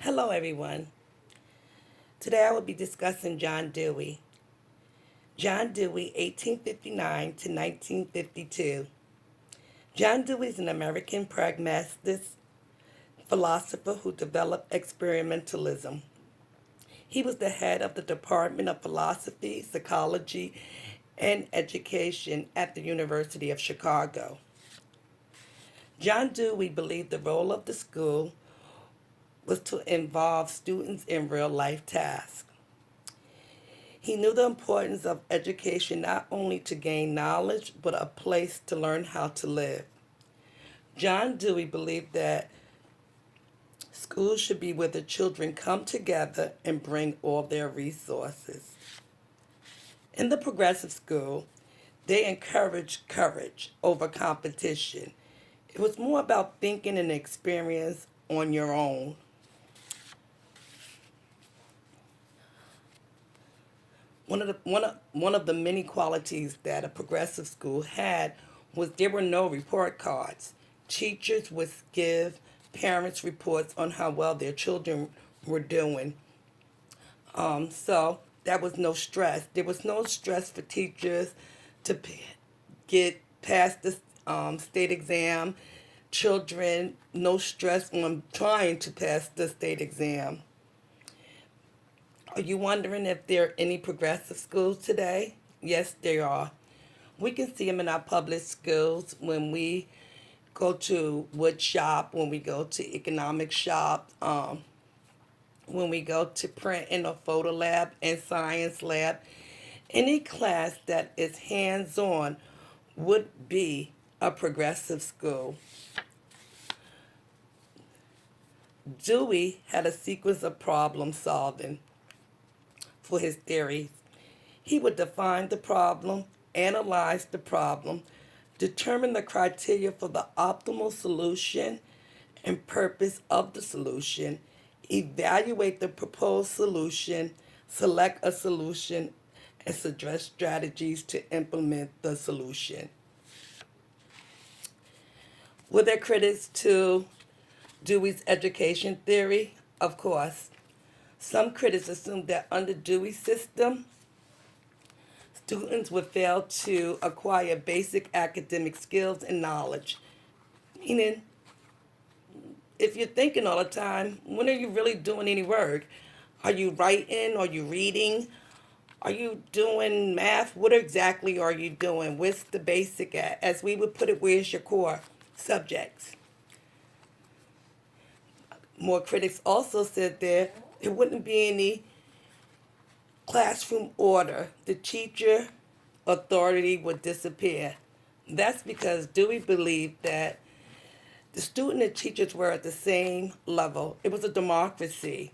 Hello, everyone. Today I will be discussing John Dewey. John Dewey, 1859 to 1952. John Dewey is an American pragmatist philosopher who developed experimentalism. He was the head of the Department of Philosophy, Psychology, and Education at the University of Chicago. John Dewey believed the role of the school was to involve students in real life tasks. He knew the importance of education not only to gain knowledge, but a place to learn how to live. John Dewey believed that schools should be where the children come together and bring all their resources. In the progressive school, they encouraged courage over competition. It was more about thinking and experience on your own. One of the many qualities that a progressive school had was there were no report cards. Teachers would give parents reports on how well their children were doing. So that was no stress. There was no stress for teachers to get past the state exam. Children, no stress on trying to pass the state exam. Are you wondering if there are any progressive schools today? Yes, there are. We can see them in our public schools when we go to wood shop, when we go to economic shop, when we go to print in a photo lab and science lab. Any class that is hands-on would be a progressive school. Dewey had a sequence of problem solving for his theories. He would define the problem, analyze the problem, determine the criteria for the optimal solution and purpose of the solution, evaluate the proposed solution, select a solution, and suggest strategies to implement the solution. Were there critics to Dewey's education theory? Of course. Some critics assumed that under Dewey's system, students would fail to acquire basic academic skills and knowledge. Meaning, if you're thinking all the time, when are you really doing any work? Are you writing? Are you reading? Are you doing math? What exactly are you doing? What's the basic at? As we would put it, where's your core subjects? More critics also said there wouldn't be any classroom order. The teacher authority would disappear. That's because Dewey believed that the student and teachers were at the same level. It was a democracy.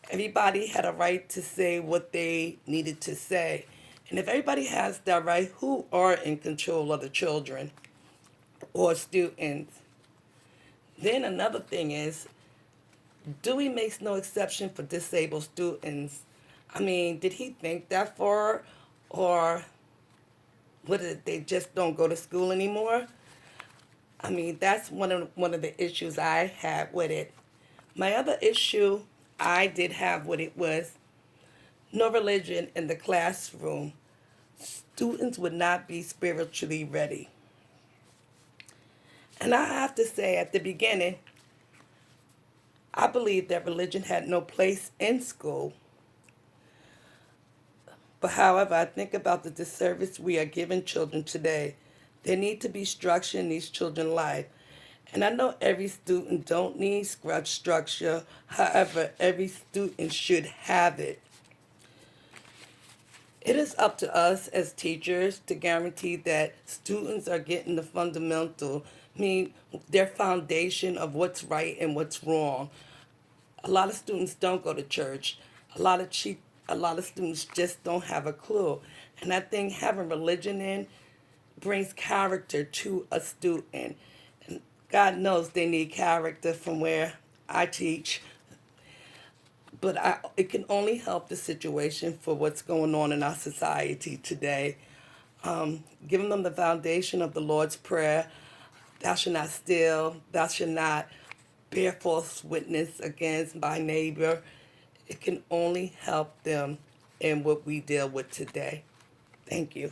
Everybody had a right to say what they needed to say. And if everybody has that right, who are in control of the children or students? Then another thing is, Dewey makes no exception for disabled students. I mean, did he think that far? Or what, they just don't go to school anymore? I mean, that's one of the issues I had with it. My other issue I did have with it was no religion in the classroom. Students would not be spiritually ready. And I have to say, at the beginning, I believed that religion had no place in school. But however, I think about the disservice we are giving children today. There need to be structure in these children's life. And I know every student don't need structure. However, every student should have it. It is up to us as teachers to guarantee that students are getting the fundamental, I mean, their foundation of what's right and what's wrong. A lot of students don't go to church. A lot of students just don't have a clue. And I think having religion in brings character to a student. And God knows they need character from where I teach. But it can only help the situation for what's going on in our society today. Giving them the foundation of the Lord's Prayer, thou shalt not steal, thou shalt not bear false witness against my neighbor. It can only help them in what we deal with today. Thank you.